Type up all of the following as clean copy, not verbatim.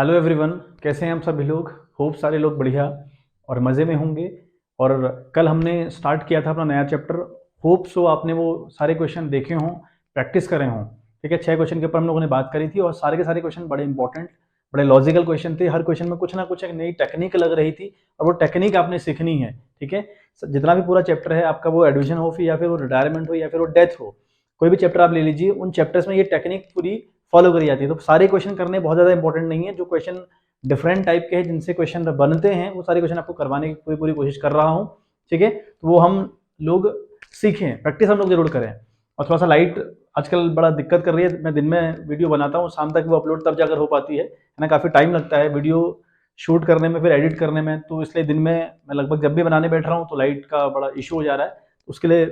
Hello everyone, कैसे हैं हम सभी लोग। होप सारे लोग बढ़िया और मज़े में होंगे। और कल हमने स्टार्ट किया था अपना नया चैप्टर। होप सो आपने वो सारे क्वेश्चन देखे हों, प्रैक्टिस करे हों। ठीक है, 6 क्वेश्चन के ऊपर हम लोगों ने बात करी थी और सारे के सारे क्वेश्चन बड़े इंपॉर्टेंट, बड़े लॉजिकल क्वेश्चन थे। हर क्वेश्चन में कुछ ना कुछ एक नई टेक्निक लग रही थी और वो टेक्निक आपने सीखनी है। ठीक है, जितना भी पूरा चैप्टर है आपका, वो एडमिशन हो फिर या फिर वो रिटायरमेंट हो या फिर वो डेथ हो, कोई भी चैप्टर आप ले लीजिए, उन चैप्टर्स में ये टेक्निक पूरी फॉलो करी जाती है। तो सारे क्वेश्चन करने बहुत ज़्यादा इंपॉर्टेंट नहीं है। जो क्वेश्चन डिफरेंट टाइप के हैं, जिनसे क्वेश्चन बनते हैं, वो सारे क्वेश्चन आपको करवाने की पूरी पूरी कोशिश कर रहा हूँ। ठीक है, तो वो हम लोग सीखें, प्रैक्टिस हम लोग जरूर करें। और थोड़ा सा लाइट आजकल बड़ा दिक्कत कर रही है। मैं दिन में वीडियो बनाता हूँ, शाम तक वो अपलोड तब जाकर हो पाती है ना। काफ़ी टाइम लगता है वीडियो शूट करने में, फिर एडिट करने में, तो इसलिए दिन में मैं लगभग जब भी बनाने बैठ रहा हूँ तो लाइट का बड़ा इशू हो जा रहा है। उसके लिए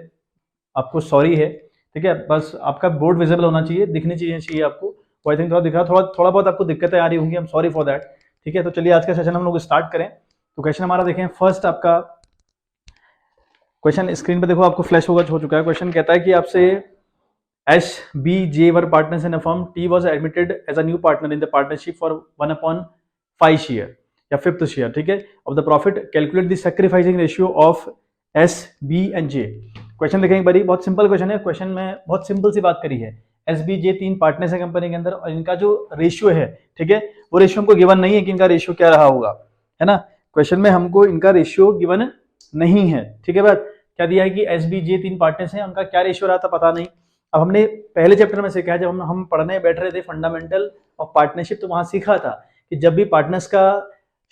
आपको सॉरी है। ठीक है, बस आपका बोर्ड विजिबल होना चाहिए, दिखनी चाहिए आपको। वो आई थिंक थोड़ा दिखा, थोड़ा बहुत आपको दिक्कतें आ रही होंगी, I am sorry for that. ठीक है, तो चलिए आज का सेशन हम लोग स्टार्ट करें। तो क्वेश्चन हमारा देखें, फर्स्ट आपका क्वेश्चन स्क्रीन पे देखो, आपको फ्लैश हो चुका है। क्वेश्चन कहता है कि आपसे S B J were partners in a firm T was admitted as a new partner in the partnership for 1/5 share या 5th शेयर। ठीक है, of the profit calculate the sacrificing ratio of S B and J. Question देखें एक बारी, बहुत simple question है। Question में बहुत सिंपल सी बात करी है। एस बी जे 3 पार्टनर्स है कंपनी के अंदर और इनका जो रेशियो है, ठीक है, वो रेशियो हमको गिवन नहीं है कि इनका रेशियो क्या रहा होगा, है ना। क्वेश्चन में हमको इनका रेशियो गिवन नहीं है। ठीक है, बात क्या दिया है कि एस बी जे 3 पार्टनर्स हैं, उनका क्या रेशियो रहा था पता नहीं। अब हमने पहले चैप्टर में सीखा है, जब हम पढ़ने बैठ रहे थे फंडामेंटल ऑफ पार्टनरशिप, तो वहां सीखा था कि जब भी पार्टनर्स का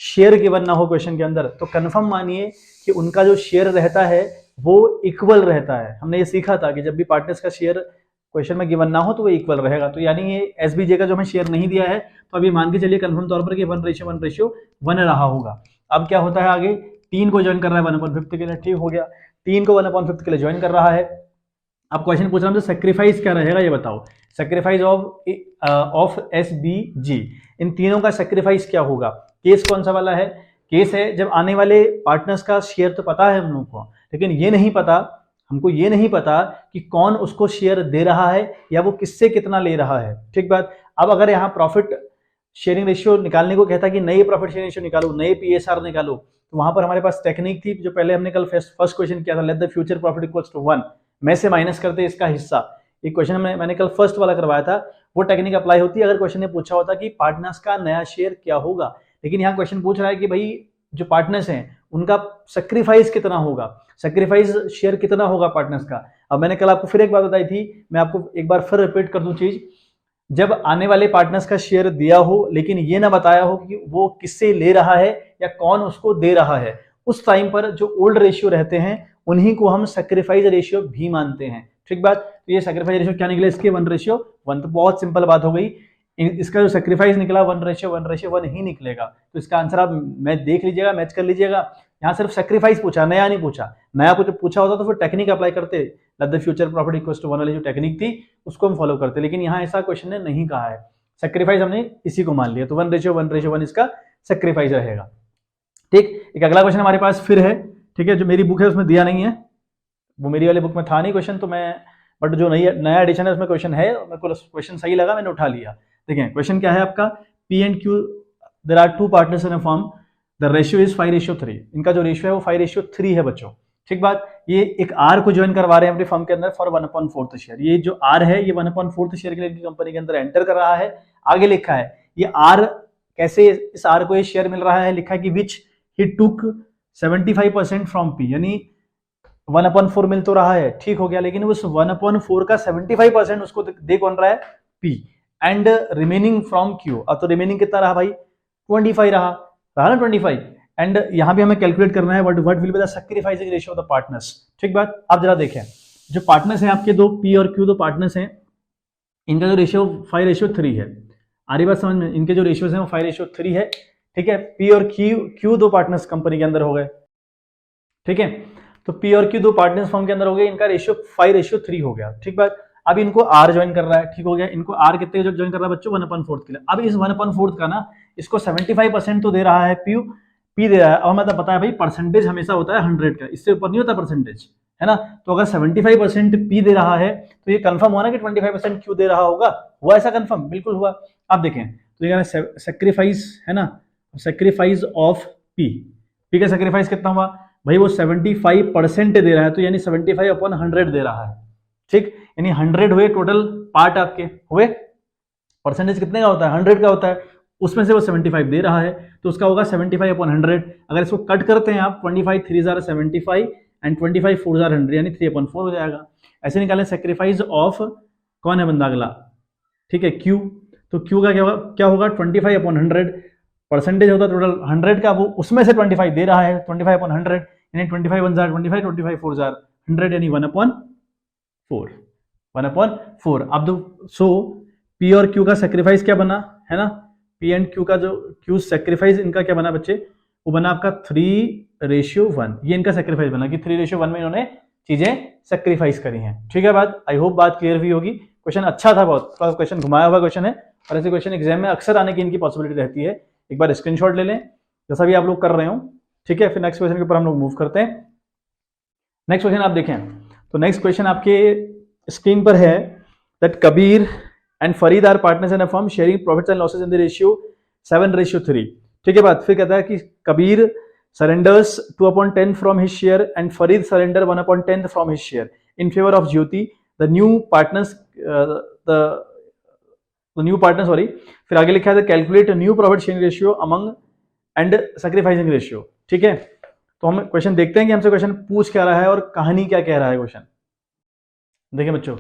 शेयर गिवन ना हो क्वेश्चन के अंदर, तो कंफर्म मानिए कि उनका जो शेयर रहता है वो इक्वल रहता है। हमने ये सीखा था कि जब भी पार्टनर्स का शेयर क्वेश्चन में गिवन ना हो तो वो इक्वल रहेगा। तो यानी ये एसबीजे का जो हमें शेयर नहीं दिया है, तो अभी मान के चलिए कंफर्म तौर पर कि 1:1 रहा होगा। अब क्या होता है आगे, 3 को ज्वाइन कर रहा है 1/5 के लिए, ठीक हो गया। 3 को 1/5 के लिए ज्वाइन कर रहा है। अब क्वेश्चन पूछ रहा हूं, सेक्रीफाइस क्या रहेगा ये बताओ। सेक्रीफाइस ऑफ एस बी जी, इन तीनों का सेक्रीफाइस क्या होगा। केस कौन सा वाला है, केस है जब आने वाले पार्टनर्स का शेयर तो पता है हम लोग को, लेकिन ये नहीं पता, हमको ये नहीं पता कि कौन उसको शेयर दे रहा है या वो किससे कितना ले रहा है। ठीक बात। अब अगर यहाँ प्रॉफिट शेयरिंग रेशियो निकालने को कहता कि नए प्रॉफिट शेयरिंग रेशियो निकालो, नए पीएसआर निकालो, तो वहां पर हमारे पास टेक्निक थी जो पहले हमने कल फर्स्ट क्वेश्चन किया था, let the future profit equals to 1, में से माइनस करते इसका हिस्सा। एक क्वेश्चन मैंने कल फर्स्ट वाला करवाया था, वो टेक्निक अप्लाई होती है अगर क्वेश्चन ने पूछा होता कि पार्टनर्स का नया शेयर क्या होगा। लेकिन यहाँ क्वेश्चन पूछ रहा है कि भाई जो पार्टनर्स हैं उनका सेक्रीफाइस कितना होगा, सेक्रीफाइस शेयर कितना होगा पार्टनर्स का। अब मैंने कल आपको फिर एक बात बताई थी, मैं आपको एक बार फिर रिपीट कर दूं चीज। जब आने वाले पार्टनर्स का शेयर दिया हो लेकिन ये ना बताया हो कि वो किससे ले रहा है या कौन उसको दे रहा है, उस टाइम पर जो ओल्ड रेशियो रहते हैं उन्हीं को हम सैक्रिफाइस रेशियो भी मानते हैं। ठीक बात। तो ये सैक्रिफाइस रेशियो क्या निकले, इसके 1:1, तो बहुत सिंपल बात हो गई। इसका जो सैक्रिफाइस निकला 1:1 ही निकलेगा। तो इसका आंसर आप मैच देख लीजिएगा, मैच कर लीजिएगा। यहाँ सिर्फ सैक्रिफाइस पूछा, नया नहीं पूछा। नया कुछ पूछा होता तो फिर टेक्निक अप्लाई करते, let the future profit equals to 1 वाली जो टेक्निक थी उसको हम फॉलो करते, लेकिन यहाँ ऐसा क्वेश्चन ने नहीं कहा है। सैक्रिफाइस हमने इसी को मान लिया, तो 1:1 इसका सैक्रिफाइस रहेगा। ठीक, एक अगला क्वेश्चन हमारे पास फिर है। ठीक है, जो मेरी बुक है उसमें दिया नहीं है, वो मेरी वाली बुक में था नहीं क्वेश्चन, तो मैं बट जो नया एडिशन है उसमें क्वेश्चन है, मेरे को क्वेश्चन सही लगा, मैंने उठा लिया। देखिए क्वेश्चन क्या है आपका, P and Q, there are 2 partners in a firm, the ratio is 5:3। इनका जो रेशियो है वो 5:3 है बच्चों। ठीक बात। ये एक आर को ज्वाइन करवा रहे हैं अपनी फर्म के अंदर फॉर 1/4 शेयर। ये जो आर है ये 1/4 शेयर के लिए इनकी कंपनी के अंदर एंटर कर रहा है। आगे लिखा है ये आर कैसे, इस आर को ये शेयर मिल रहा है, लिखा है कि विच ही टुक 75% फ्रॉम पी, यानी 1/4 मिल तो रहा है, ठीक हो गया, लेकिन उस 1/4 का 75% उसको दे कौन रहा है, P, and remaining from Q. अब तो रिमेनिंग कितना रहा भाई, 25 रहा ना 25। एंड यहां भी हमें कैलकुलेट करना है what will be the sacrificing ratio of the partners. ठीक बात। आप जरा देखें, जो पार्टनर्स हैं आपके दो, पी और क्यू दो पार्टनर्स हैं, इनका जो रेशियो 5:3 है। आ रही बात समझ में, इनके जो रेशियोज हैं वो 5:3 है। ठीक है, पी और क्यू दो पार्टनर्स कंपनी के अंदर हो गए। ठीक है, तो पी और क्यू दो पार्टनर्स फर्म के अंदर हो गए, इनका रेशियो 5:3 हो गया। ठीक बात। अब इनको आर ज्वाइन कर रहा है, ठीक हो गया। इनको आर कितने जो ज्वाइन कर रहा है बच्चों, 1/4 के लिए। अब इस 1/4 का ना इसको 75% तो दे रहा है पी दे रहा है। अब मतलब पता है भाई परसेंटेज हमेशा होता है 100 का, इससे ऊपर नहीं होता परसेंटेज, है ना। तो अगर 75% पी दे रहा है तो ये कंफर्म हुआ ना कि 25% क्यू दे रहा होगा, हुआ ऐसा कंफर्म, बिल्कुल हुआ। अब देखें तो ये सेक्रीफाइस है ना, सेक्रीफाइस ऑफ पी का सेक्रीफाइस कितना हुआ भाई, वो 75% दे रहा है, तो यानी 75/100 दे रहा है, ठीक, यानी 100 हुए टोटल पार्ट आपके हुए, परसेंटेज कितने का होता है 100 का होता है, उसमें से वो 75 दे रहा है, तो उसका होगा 75/100। अगर इसको कट करते हैं आप 25 3 जार 75 एंड 25 4 जार 100 यानी 3/4 हो जाएगा। ऐसे निकालें सेक्रीफाइस ऑफ, कौन है बंदा अगला, ठीक है क्यू, तो क्यू का क्या होगा 25/100, परसेंटेज होता है टोटल 100 का, वो उसमें से 25 दे रहा है 25/100 यानी 25 1 जार 25 25 4 जार 100 यानी 1/4 1/4। अब तो सो पी और क्यू का सेक्रीफाइस क्या बना है ना, पी एंड क्यू का जो क्यू सेक्रीफाइस इनका क्या बना बच्चे, वो बना आपका 3:1, ये इनका सेक्रीफाइस बना कि 3:1 में इन्होंने चीजें सेक्रीफाइस करी हैं। ठीक है बात, आई होप बात क्लियर हुई होगी। क्वेश्चन अच्छा था बहुत, क्वेश्चन घुमाया हुआ क्वेश्चन है और ऐसे क्वेश्चन एग्जाम में अक्सर आने की इनकी पॉसिबिलिटी रहती है। एक बार स्क्रीनशॉट ले लें जैसा भी आप लोग कर रहे हो, ठीक है। फिर नेक्स्ट क्वेश्चन के ऊपर हम लोग मूव करते हैं। नेक्स्ट क्वेश्चन आप देखें तो नेक्स्ट क्वेश्चन आपके स्क्रीन पर है that Kabir and Farid are partners in a firm sharing profits and losses in the ratio 7:3। ठीक है बात, फिर कहता है कि Kabir surrenders 2/10 from his share and Farid surrender 1/10 from his share in favour of Jyoti, the new partners sorry, फिर आगे लिखा है calculate new profit sharing ratio among and sacrificing ratio. ठीक है, तो हम क्वेश्चन देखते हैं कि हमसे क्वेश्चन पूछ क्या रहा है और कहानी क्या कह रहा है क्वेश्चन। देखिए बच्चों,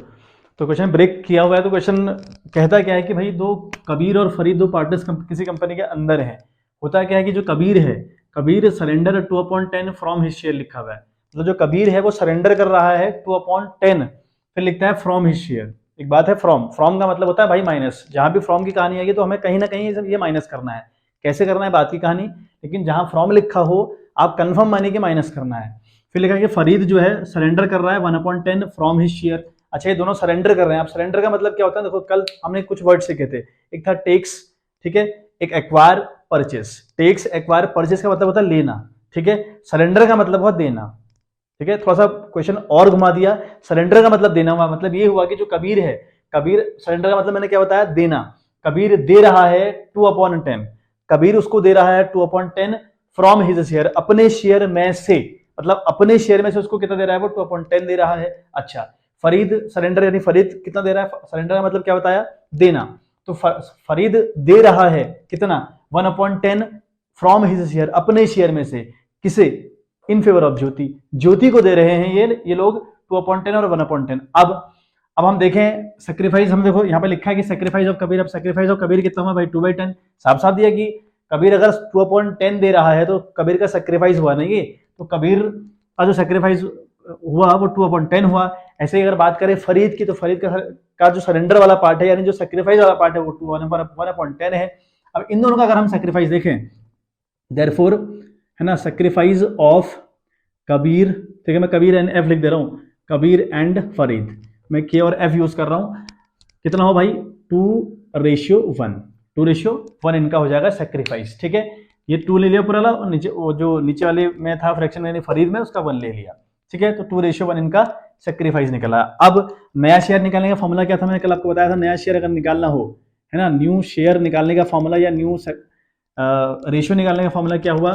तो क्वेश्चन ब्रेक किया हुआ है, तो क्वेश्चन कहता क्या है कि भाई दो कबीर और फरीद दो पार्टनर्स किसी कंपनी के अंदर हैं। होता क्या है कि जो कबीर है, Kabir surrender 2/10 from his share लिखा हुआ है, मतलब जो कबीर है वो सरेंडर कर रहा है 2/10, फिर लिखता है फ्रॉम हिज शेयर। एक बात है फ्रॉम का मतलब होता है भाई माइनस, जहां भी फ्रॉम की कहानी आएगी तो हमें कहीं ना कहीं ये माइनस करना है, कैसे करना है बात की कहानी, लेकिन जहां फ्रॉम लिखा हो आप कंफर्म मानिए कि माइनस करना है। फिर लिखा कि फरीद जो है सरेंडर कर रहा है 1/10 फ्रॉम हिज शेयर। अच्छा, ये दोनों सरेंडर कर रहे हैं। आप सरेंडर का मतलब क्या होता है, देखो कल हमने कुछ वर्ड सीखे थे, एक था टेक्स, ठीक है, एक acquire purchase. Takes acquire purchase का मतलब होता है लेना, ठीक है, सरेंडर का मतलब हुआ देना। ठीक है, थोड़ा सा क्वेश्चन और घुमा दिया, सरेंडर का मतलब देना हुआ, मतलब ये हुआ कि जो कबीर है, कबीर सरेंडर का मतलब मैंने क्या बताया, देना। कबीर दे रहा है 2/10, कबीर उसको दे रहा है 2/10 फ्रॉम हिज शेयर, अपने शेयर में से, मतलब अपने शेयर में से उसको कितना दे रहा है, वो 2/10 दे रहा है। अच्छा, फरीद सरेंडर यानी फरीद कितना दे रहा है, सरेंडर का मतलब क्या बताया, देना, तो फरीद दे रहा है कितना 1/10 फ्रॉम हिज शेयर, अपने शेयर में से, किसे, इन फेवर ऑफ ज्योति, ज्योति को दे रहे हैं ये लोग 2/10 और 1/10। अब हम देखें सेक्रीफाइस, हम देखो यहाँ पे लिखा है कि सेक्रीफाइस ऑफ कबीर, अब सेक्रीफाइस ऑफ कबीर कितना हुआ भाई 2/10, साफ साफ दिया कि कबीर अगर 2/10 दे रहा है तो कबीर का सेक्रीफाइस हुआ नहीं, तो कबीर का जो सेक्रीफाइस हुआ वो 2/10 हुआ। ऐसे ही अगर बात करें फरीद की, तो फरीद का जो सरेंडर वाला पार्ट है यानी जो सेक्रीफाइस वाला पार्ट है वो 1/10 है। अब इन दोनों का अगर हम सेक्रीफाइस देखें, देयरफॉर है ना, सेक्रीफाइस ऑफ कबीर, ठीक है, मैं कबीर एंड एफ लिख दे रहा हूँ, कबीर एंड फरीद, मैं के और एफ यूज कर रहा हूँ, कितना हो भाई 2:1, 2:1 इनका हो जाएगा सेक्रीफाइस। ठीक है, ये 2 ले लिया पूरा, और नीचे वो जो नीचे वाले में था फ्रैक्शन यानी फरीद में, उसका 1 ले लिया। ठीक है, तो 2:1 इनका सेक्रीफाइस निकला। अब नया शेयर निकालने का फॉर्मूला क्या था, मैंने कल आपको बताया था, नया शेयर अगर निकालना हो, है ना, न्यू शेयर निकालने का फॉर्मूला या न्यू रेशियो निकालने का फॉर्मूला क्या हुआ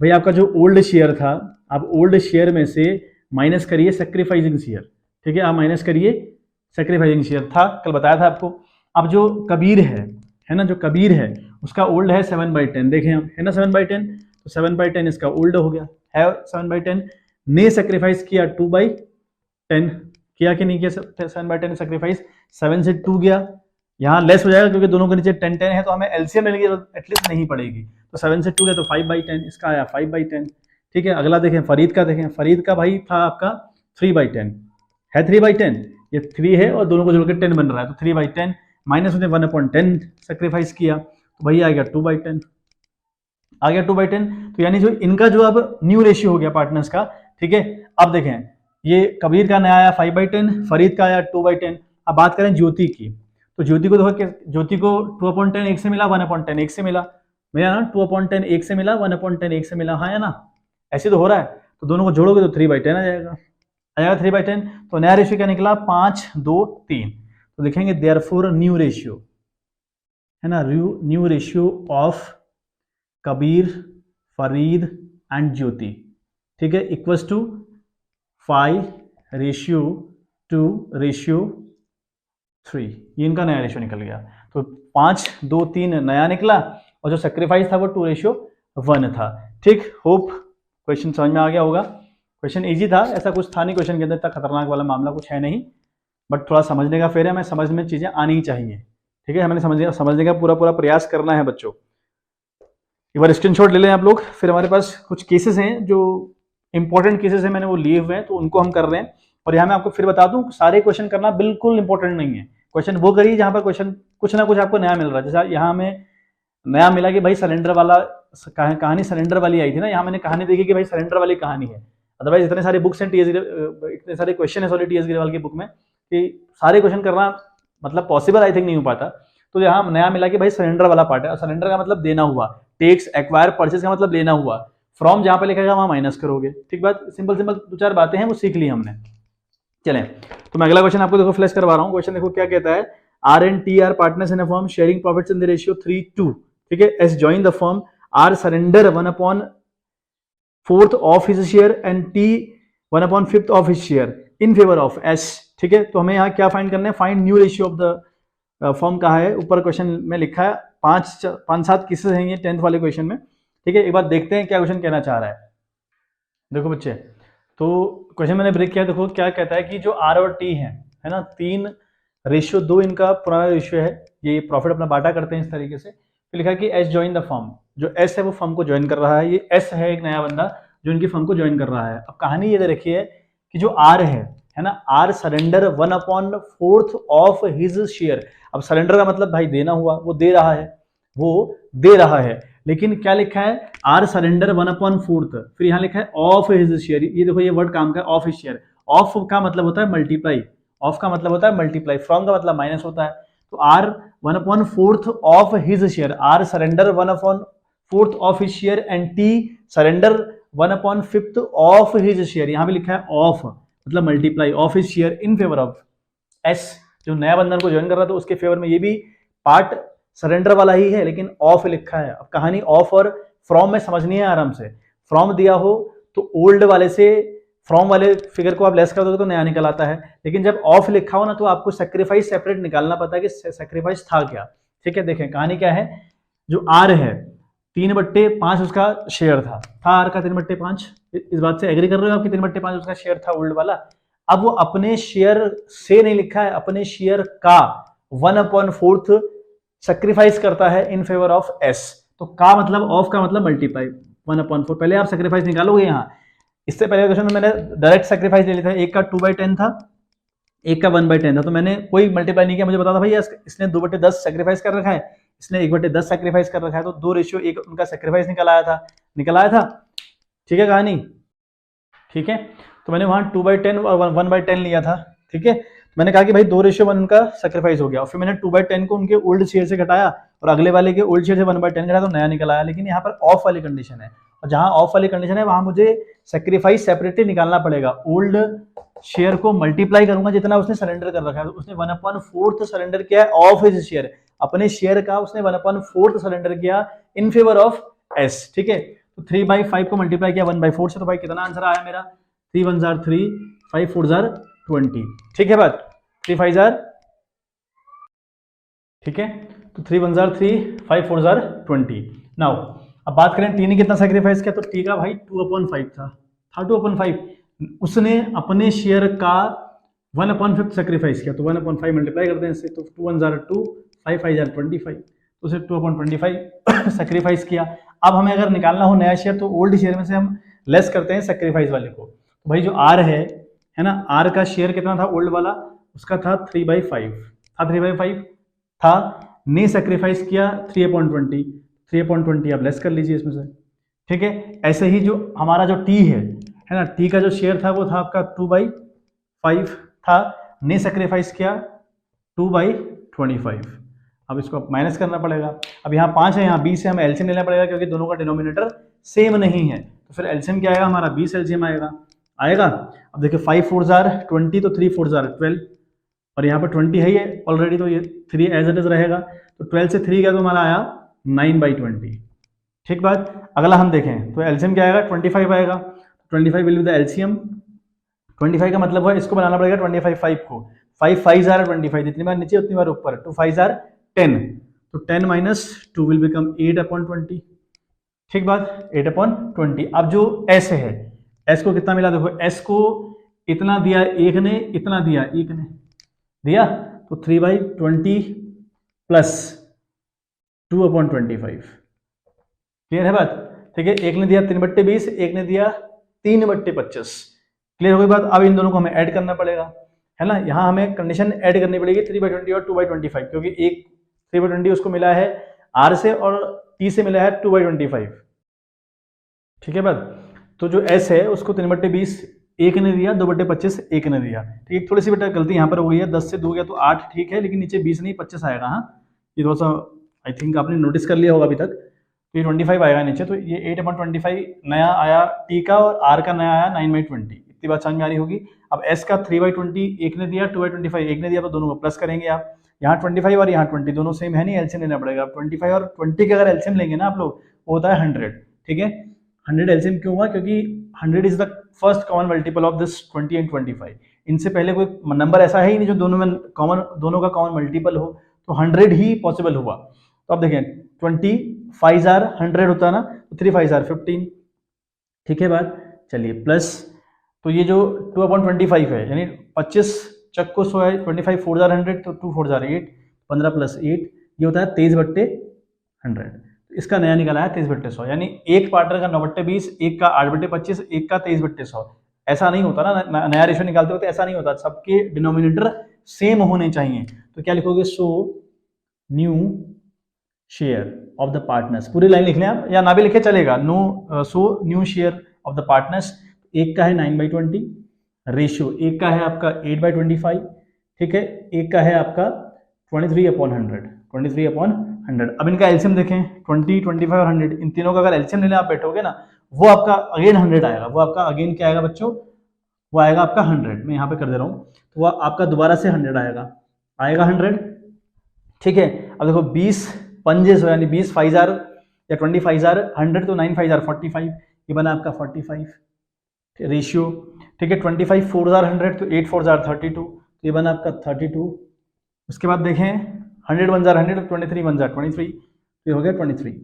भाई, आपका जो ओल्ड शेयर था, आप ओल्ड शेयर में से माइनस करिए सेक्रीफाइसिंग शेयर। ठीक है, आप माइनस करिए सेक्रीफाइसिंग शेयर, था कल बताया था आपको। अब जो कबीर है ना, जो कबीर है उसका ओल्ड है 7/10, देखें हम, है ना 7/10, तो 7/10 इसका ओल्ड हो गया है 7/10, ने सेक्रीफाइस किया 2/10, किया कि नहीं किया 7/10 सेक्रीफाइस, 7 से 2 गया, यहाँ लेस हो जाएगा क्योंकि दोनों के नीचे 10 है, तो हमें एलसीएम लेंगे तो एटलीस्ट नहीं पड़ेगी, तो 7 से 2 गया तो 5/10, इसका आया 5/10। ठीक है, अगला देखें फरीद का, देखें फरीद का भाई था आपका 3/10 है, 3/10, ये 3 है और दोनों को जोड़ के 10 बन रहा है, तो 3/10 माइनस उसने 1/10 सेक्रीफाइस किया, तो भाई आ गया 2/10, आ गया 2/10। तो यानी जो इनका जो अब न्यू रेशियो हो गया पार्टनर्स का। ठीक है, अब देखें ये कबीर का नया आया 5/10, फरीद का आया 2/10। अब बात करें ज्योति की, तो ज्योति को देखो, ज्योति को 2/10 एक से मिला, 1/10 एक से मिला ना, 2/10 एक से मिला, 1/10 एक से मिला, हाँ या ना, ऐसे तो हो रहा है, तो दोनों को जोड़ोगे तो 3/10 आ जाएगा, 3/10। तो नया रेशियो क्या निकला 5, 2, 3, तो लिखेंगे देयरफॉर न्यू रेशियो, है ना, new ratio of Kabir, Farid and Jyoti, ठीक है, इक्वल्स टू 5:2:3, ये इनका नया रेशियो निकल गया। तो 5:2:3 नया निकला और जो सेक्रीफाइस था वो 2:1 था। ठीक, होप क्वेश्चन समझ में आ गया होगा। क्वेश्चन इजी था, ऐसा कुछ था नहीं क्वेश्चन के अंदर, इतना खतरनाक वाला मामला कुछ है नहीं, बट थोड़ा समझने का फेर है, हमें समझ में चीजें आनी ही चाहिए। ठीक है, हमें समझने का पूरा प्रयास करना है बच्चों। एक बार स्क्रीनशॉट ले लें आप लोग। फिर हमारे पास कुछ केसेस हैं जो इंपॉर्टेंट केसेस हैं, मैंने वो लिए हुए हैं, तो उनको हम कर रहे हैं। और यहाँ मैं आपको फिर बता दूं, सारे क्वेश्चन करना बिल्कुल इंपॉर्टेंट नहीं है। क्वेश्चन वो करिए जहां पर क्वेश्चन कुछ ना कुछ आपको नया मिल रहा है। जैसे यहाँ हमें नया मिला कि भाई सरेंडर वाला कहानी सरेंडर वाली आई थी ना, यहाँ मैंने कहानी देखी कि भाई सरेंडर वाली कहानी है। अदरवाइज इतने सारे बुक्स हैं इतने सारे क्वेश्चन है सॉरी टीएस ग्रेवाल की बुक में कि सारे क्वेश्चन करना मतलब पॉसिबल आई थिंक नहीं हो पाता। तो यहाँ नया मिला कि भाई सरेंडर वाला पार्ट है, और सरेंडर का मतलब देना हुआ, टेक्स एक्वायर परचेज का मतलब लेना हुआ, फ्रॉम जहां पे लिखेगा वहां माइनस करोगे। ठीक बात, सिंपल दो चार बातें हैं वो सीख ली हमने। चलें, तो मैं अगला क्वेश्चन आपको देखो फ्लैश करवा रहा हूँ। क्वेश्चन देखो क्या कहता है, R and T are partners in a firm sharing profits in the ratio 3:2। ठीक है, S join the firm, R surrender 1/4 of his share and T 1/5 of his share in favour of S. ठीक है, तो हमें यहाँ क्या find करना है, find new ratio of the firm कहा है, ऊपर क्वेश्चन में लिखा है। 5-7 केसेस हैं ये 10th वाले क्वेश्चन में। ठीक है, एक बार देखते हैं क्या क्वेश्चन कहना चाह रहा है। देखो बच्चे, तो क्वेश्चन मैंने ब्रेक किया। देखो क्या कहता है कि जो आर और टी है ना, 3:2 इनका पुराना रेशियो है, ये प्रॉफिट अपना बांटा करते हैं इस तरीके से। तो लिखा है कि एस ज्वाइन द फर्म, जो एस है वो फर्म को ज्वाइन कर रहा है। ये एस है एक नया बंदा जो इनकी फर्म को ज्वाइन कर रहा है। अब कहानी ये रखी है कि जो आर है ना, R surrender 1/4 of his share. अब सरेंडर का मतलब भाई देना हुआ, वो दे रहा है, लेकिन क्या लिखा है, आर सरेंडर 1/4, फिर यहाँ लिखा है ऑफ हिज शेयर। ये देखो ये वर्ड काम का है, ऑफ हिज शेयर। ऑफ का मतलब होता है मल्टीप्लाई, ऑफ का मतलब होता है मल्टीप्लाई, फ्रॉम का मतलब माइनस होता है। तो R 1/4 of his share, R surrender 1/4 of his share and T surrender 1/5 of his share. यहाँ भी लिखा है ऑफ मतलब multiply of his share in favour of S, जो नया बंधन को ज्वाइन कर रहा था उसके फेवर में। ये भी पार्ट सरेंडर वाला ही है लेकिन ऑफ लिखा है। अब कहानी ऑफ और फ्रॉम में समझनी है आराम से। फ्रॉम दिया हो तो ओल्ड वाले से फ्रॉम वाले फिगर को आप लेस कर दो तो नया निकल आता है, लेकिन जब ऑफ लिखा हो ना तो आपको सेक्रीफाइस सेपरेट निकालना पता है कि सेक्रीफाइस था क्या। ठीक है, देखें कहानी क्या है, जो आर है 3/5 उसका शेयर था आर का 3/5। इस बात से एग्री कर रहे हो आपकी 3/5 उसका शेयर था ओल्ड वाला। अब वो अपने शेयर से नहीं लिखा है, अपने शेयर का 1/4 सेक्रीफाइस करता है इन फेवर ऑफ एस। तो का मतलब ऑफ का मतलब मल्टीप्लाई 1/4। पहले आप सेक्रीफाइस निकालोगे यहाँ, इससे पहले क्वेश्चन में मैंने डायरेक्ट सेक्रीफाइस ले लिया था। एक का 2/10 था, एक का 1/10 था, तो मैंने कोई मल्टीप्लाई नहीं किया। मुझे पता था भाई इसने 2/10 सेक्रीफाइस कर रखा है, इसने 1/10 सेक्रीफाइस कर रखा है, तो 2:1 उनका सेक्रीफाइस निकल आया था। ठीक है कहानी, ठीक है। तो मैंने वहां 2/10 और 1/10 लिया था। ठीक है, मैंने कहा कि भाई 2:1 उनका सेक्रीफाइस हो गया, और फिर मैंने 2/10 को उनके ओल्ड शेयर से घटाया और अगले वाले के ओल्ड शेयर से 1/10 घटाया तो नया निकल आया। लेकिन यहाँ पर ऑफ वाली कंडीशन है, और जहां ऑफ वाली कंडीशन है वहां मुझे सेक्रीफाइस सेपरेटली निकालना पड़ेगा। ओल्ड शेयर को मल्टीप्लाई करूंगा जितना उसने सरेंडर कर रखा है, तो उसने 1/4 सरेंडर किया है ऑफ हिज शेयर, अपने शेयर का उसने 1/4 सरेंडर किया इन फेवर ऑफ एस। ठीक है, तो 3/5 को मल्टीप्लाई किया 1/4 से, तो भाई कितना आंसर आया मेरा, 3 1 3 5 4 20। ठीक है बात, 3 5 ठीक है, तो 3 1 3 5 4 20। नाउ अब बात करें टी ने कितना सेक्रीफाइस किया, तो टी का भाई 2/5 था 2/5। उसने अपने शेयर का 1/5 सेक्रीफाइस किया, तो 1/5 मल्टीप्लाई करते हैं इससे, तो 2 1 2 5 5 25, तो उसे 2/25 सेक्रीफाइस किया। अब हमें अगर निकालना हो नया शेयर तो ओल्ड शेयर में से हम लेस करते हैं सेक्रीफाइस वाले को। तो भाई जो आर है ना, आर का शेयर कितना था ओल्ड वाला, उसका था 3/5 था, 3/5 था, ने सेक्रीफाइस किया 3/20 आप लेस कर लीजिए इसमें से। ठीक है, ऐसे ही जो हमारा जो टी है ना, टी का जो शेयर था वो था आपका 2/5 था, ने सेक्रीफाइस किया 2/25। अब इसको माइनस करना पड़ेगा। अब यहाँ 5 है, यहाँ 20 है, हमें एलसीएम लेना पड़ेगा क्योंकि दोनों का डिनोमिनेटर सेम नहीं है। तो फिर एलसीएम क्या आएगा हमारा, 20 एलसीएम आएगा। अब देखिए 5 4 20, तो 3 4 12, और यहाँ पर 20 है ये ऑलरेडी, तो ये 3 एज इट इज रहेगा। तो 12 से 3 गया तो हमारा आया 9/20। ठीक बात। अगला हम देखें तो एलसीएम क्या आएगा, 25 आएगा। 25 विल बी द एलसीएम। 25 का मतलब है इसको बनाना पड़ेगा 25 5 को। 5 5 जार 25, जितनी बार नीचे उतनी बार ऊपर। 2 5 जार 10, तो 10 माइनस 2 विल बिकम 8/20। ठीक बात, 8/20। अब जो एस है, एस को कितना मिला, देखो एस को इतना दिया एक ने, इतना दिया एक ने दिया, तो 3/20 प्लस 2/25। क्लियर है बात। ठीक है, एक ने दिया 3/20, एक ने दिया 3/25। क्लियर हो गई बात। अब इन दोनों को हमें ऐड करना पड़ेगा, है ना। यहाँ हमें कंडीशन ऐड करनी पड़ेगी 3/20 और 2/25, क्योंकि एक 3/20 उसको मिला है आर से और टी से मिला है 2/25। ठीक है बात। तो जो एस है उसको 3/20 एक ने दिया, 2/25 एक ने दिया। ठीक है, थोड़ी सी बेटा गलती यहाँ पर हो गई है, 10 से 2 गया तो 8, ठीक है, लेकिन नीचे 20 नहीं 25 आएगा। हाँ, ये थोड़ा सा आई थिंक आपने नोटिस कर लिया होगा अभी तक। तो ये 25 आएगा नीचे, तो ये 8/25 नया आया टी का, और आर का नया आया 9/20। इतनी बात समझ में आ रही होगी। अब एस का 3/20 एक ने दिया, 2/25 एक ने दिया, तो दोनों को प्लस करेंगे आप। यहाँ 25 और यहाँ 20 दोनों सेम है नहीं, एलसीएम लेना पड़ेगा। 25 और 20 का अगर एलसीएम लेंगे ना आप लोग, वो होता है 100। ठीक है, 100 एलसीएम क्यों हुआ, क्योंकि 100 is the first common multiple of this 20 and 25। इनसे पहले कोई नंबर ऐसा है ही नहीं जो दोनों में कॉमन, दोनों का कॉमन मल्टीपल हो, तो 100 ही पॉसिबल हुआ। तो अब देखें 20 5 जार 100 होता है ना, तो 3 5 जार 15। ठीक है बात। चलिए प्लस, तो ये जो 2/25 है, यानी 25 चक को 100 है, 25 4 जार 100, तो 2 4 जार 8, 15 प्लस 8, ये होता है 23/100। इसका नया निकला है 23/100, यानी एक पार्टनर का 9/20, एक का 8/25, एक का 23/100। ऐसा नहीं होता ना, नया रेशियो निकालते वक्त ऐसा नहीं होता, सबके डिनोमिनेटर सेम होने चाहिए। तो क्या लिखोगे, so new share of the partners. पूरी लाइन लिख लें आप, या ना भी लिखे चलेगा। So new share of the partners. एक का है 9/20 रेशियो, एक का है आपका 8/25। ठीक है, एक का है आपका 23/100, 23/100। अब इनका एलसीएम देखें, 20 25 और 100, इन तीनों का अगर एलसीएम लेने आप बैठोगे ना, वो आपका अगेन 100 आएगा। वो आपका अगेन क्या आएगा बच्चों, वो आएगा आपका 100। मैं यहाँ पे कर दे रहा हूँ, तो वो आपका दोबारा से 100 आएगा 100। ठीक है, अब देखो 20 पंजे सो, यानी 20 5 जार या 25 जार 100, तो 9 5 जार 45, ये बना आपका 45 रेशियो। ठीक है, 25 4 जार 100, तो 8 4 जार 32, तो ये बना आपका 32। उसके बाद देखें 100 1 जार 100, 23 1 जार 23, तो ये हो गया 23।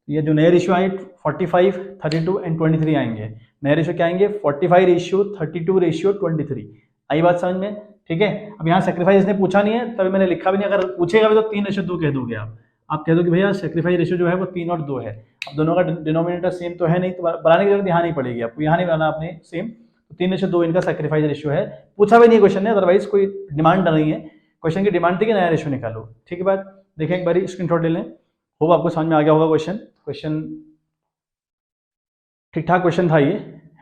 ये जो नए रेशियो आए 45 32 एंड 23 आएंगे। नए रेशियो क्या आएंगे, 45 रेशियो 32 रेशियो 23। आई बात समझ में। ठीक है, अब यहाँ सेक्रीफाइस ने पूछा नहीं है, तभी मैंने लिखा भी नहीं। अगर पूछेगा भी तो 3:2 कह दोगे आप कह दो कि भैया सेक्रीफाइस रेशियो जो है वो 3 और 2 है। अब दोनों का डिनोमिनेटर सेम तो है नहीं, तो बनाने की जरूरत यहाँ नहीं पड़ेगी आपको, यहाँ नहीं बनाना आपने सेम। तो 3:2 इनका सेक्रीफाइस रेशियो है। पूछा भी नहीं क्वेश्चन ने, अदरवाइज कोई डिमांड नहीं है। क्वेश्चन की डिमांड थी कि नया रेशियो निकालो। ठीक है बात, देखें एक बार स्क्रीनशॉट ले लें। होप आपको समझ में आ गया होगा क्वेश्चन ठीक ठाक क्वेश्चन था ये,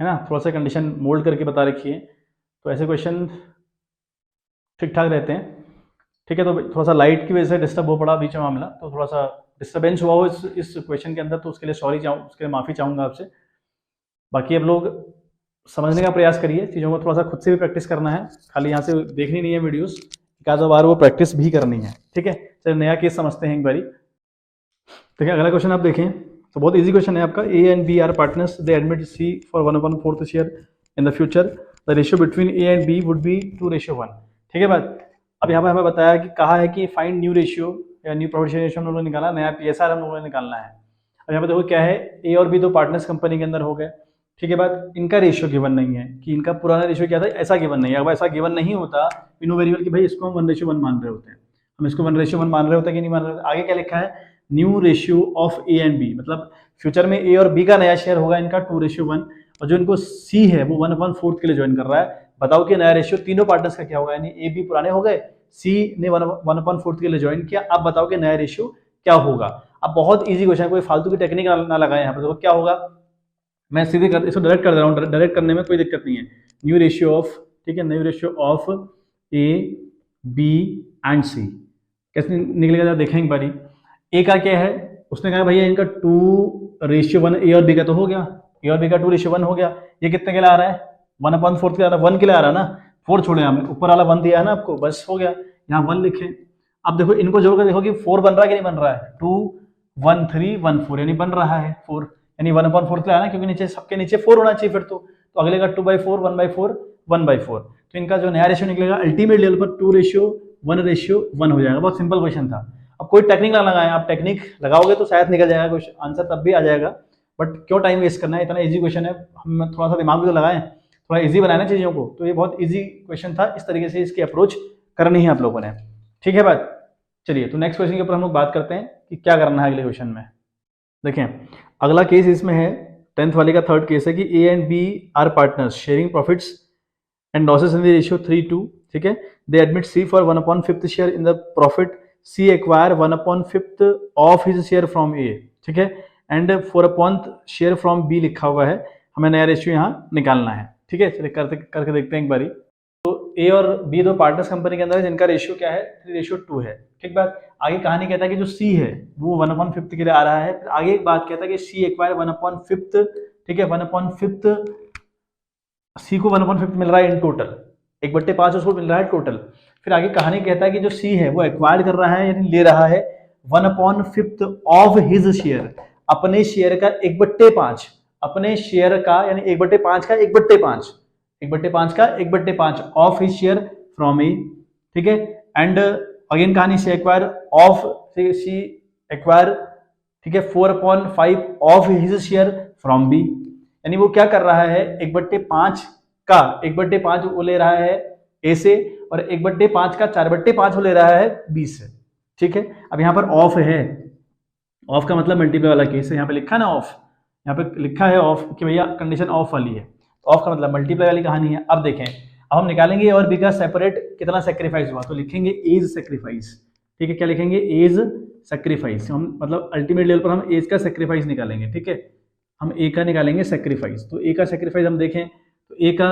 है ना। थोड़ा सा कंडीशन मोल्ड करके बता रखी है, तो ऐसे क्वेश्चन ठीक ठाक रहते हैं। ठीक है, तो थोड़ा सा लाइट की वजह से डिस्टर्ब हो पड़ा बीच में मामला, तो थोड़ा सा डिस्टर्बेंस हुआ हो इस क्वेश्चन के अंदर, तो उसके लिए सॉरी उसके लिए माफ़ी चाहूँगा आपसे। बाकी अब लोग समझने का प्रयास करिए, चीज़ों को थोड़ा सा खुद से भी प्रैक्टिस करना है, खाली यहाँ से देखनी नहीं है वीडियोस, एक आधा बार वो प्रैक्टिस भी करनी है। ठीक है, चलिए नया केस समझते हैं एक बारी। देखिए अगला क्वेश्चन आप देखें, तो बहुत इजी क्वेश्चन है आपका। A and B are partners, they admit C for 1/4 share in the future, the ratio between A and B would be 2:1। ठीक है बात। अब यहाँ पर हमें बताया कि कहा है कि फाइंड न्यू रेशियो या न्यू प्रॉफिट शेयर रेशियो हम लोगों ने निकाला, नया पीएसआर हम लोगों ने निकालना है। अब यहाँ पर देखो क्या है, ए और बी दो पार्टनर्स कंपनी के अंदर हो गए। ठीक है बात, इनका रेशियो गिवन नहीं है कि इनका पुराना रेशियो क्या था, ऐसा गिवन नहीं है। अगर ऐसा गिवन नहीं होता इनो वेरिएबल की भाई इसको हम 1:1 मान रहे होते हैं, हम इसको 1:1 मान रहे होते हैं कि नहीं मान रहे होते। आगे क्या लिखा है, new ratio of A and B, मतलब फ्यूचर में ए और बी का नया शेयर होगा इनका 2:1, और जो इनको सी है वो 1/4 के लिए ज्वाइन कर रहा है। बताओ कि नया रेशियो तीनों पार्टनर्स का क्या होगा, यानी ए बी पुराने हो गए, सी ने 1/4 के लिए ज्वाइन किया। अब बताओ कि नया रेशियो क्या होगा। अब बहुत ईजी क्वेश्चन है, कोई फालतू की टेक्निक ना लगाए यहाँ पर। देखो क्या होगा, मैं सीधे इसको डायरेक्ट कर दे रहा हूँ, डायरेक्ट करने में कोई दिक्कत नहीं है। न्यू रेशियो ऑफ, ठीक है, new ratio of A B and C कैसे निकलेगा देखें एक बारी। ए का क्या है, उसने कहा भैया इनका 2:1, ए और बी का तो हो गया, ए और बी का 2:1 हो गया। ये कितने के लिए आ रहा है, 1/4 के लिए आ रहा है, 1 के लिए आ रहा है ना। 4 छोड़े हमने, ऊपर वाला 1 दिया है ना आपको, बस हो गया, यहाँ 1 लिखे। अब देखो इनको जोड़कर देखो कि 4 बन रहा है कि नहीं बन रहा है, 2 1 3 1 4 यानी बन रहा है 4, यानी 1/4 आया ना, क्योंकि नीचे सबके नीचे 4 होना चाहिए फिर तो अगले का 2/4 1/4 1/4, तो इनका जो नया रेशियो निकलेगा अल्टीमेट लेवल पर 2:1:1 हो जाएगा। बहुत सिंपल क्वेश्चन था। अब कोई टेक्निक ना लगाएं, आप टेक्निक लगाओगे तो शायद निकल जाएगा कुछ आंसर, तब भी आ जाएगा, बट क्यों टाइम वेस्ट करना है, इतना इजी क्वेश्चन है, हम थोड़ा सा दिमाग भी तो लगाएं, थोड़ा इजी बनाना चीजों को। तो ये बहुत इजी क्वेश्चन था, इस तरीके से इसकी अप्रोच करनी है आप लोगों ने, ठीक है बात। चलिए तो नेक्स्ट क्वेश्चन के ऊपर हम लोग बात करते हैं कि क्या करना है अगले क्वेश्चन में। देखें अगला केस इसमें है 10th वाले का थर्ड केस है कि A and B are partners sharing profits and losses in the ratio 3:2, ठीक है। They admit C for 1/5 share in the profit, C acquire 1/5 of his share from A, ठीक है, एंड 4/1 शेयर फ्रॉम बी लिखा हुआ है, हमें नया ratio यहाँ निकालना है, ठीक है। चलिए करके देखते हैं एक बारी। तो ए और बी दो पार्टनर्स कंपनी के अंदर है जिनका रेशियो क्या है, 3:2 है, ठीक बात। आगे कहानी कहता है कि जो सी है वो 1/5 के लिए आ रहा है, फिर आगे एक बात कहता है कि सी एक्वायर 1/5, ठीक है, 1/5 सी को 1/5 मिल रहा है इन टोटल, 1/5 उसको मिल रहा है टोटल। फिर आगे कहानी कहता है कि जो सी है वो एक्वायर कर रहा है यानी ले रहा है 1/5 ऑफ हिज शेयर, अपने शेयर का 1/5, अपने शेयर का यानी 1/5 का 1/5, 1/5 का 1/5 of his share from A, ठीक है। एंड अगेन कहानी C acquire of C acquire, ठीक है, 4/5 of his share from B, यानी वो क्या कर रहा है 1/5 का 1/5 वो ले रहा है ए से, और 1/5 का 4/5 वो ले रहा है बी से, ठीक है। अब यहाँ पर ऑफ है, ऑफ का मतलब मल्टीप्लाई वाला केस है, यहाँ पे लिखा है ना ऑफ, यहाँ पे लिखा है ऑफ कि भैया कंडीशन ऑफ वाली है, ऑफ का मतलब मल्टीप्लाई वाली कहानी है। अब देखें, अब हम निकालेंगे और बी का सेपरेट कितना सेक्रीफाइस हुआ, तो लिखेंगे एज सेक्रीफाइस, ठीक है। क्या लिखेंगे, एज सेक्रीफाइस, हम मतलब अल्टीमेट लेवल पर हम एज का सेक्रीफाइस निकालेंगे, ठीक है। हम ए का निकालेंगे सेक्रीफाइस, तो ए का सेक्रीफाइस हम देखें तो ए का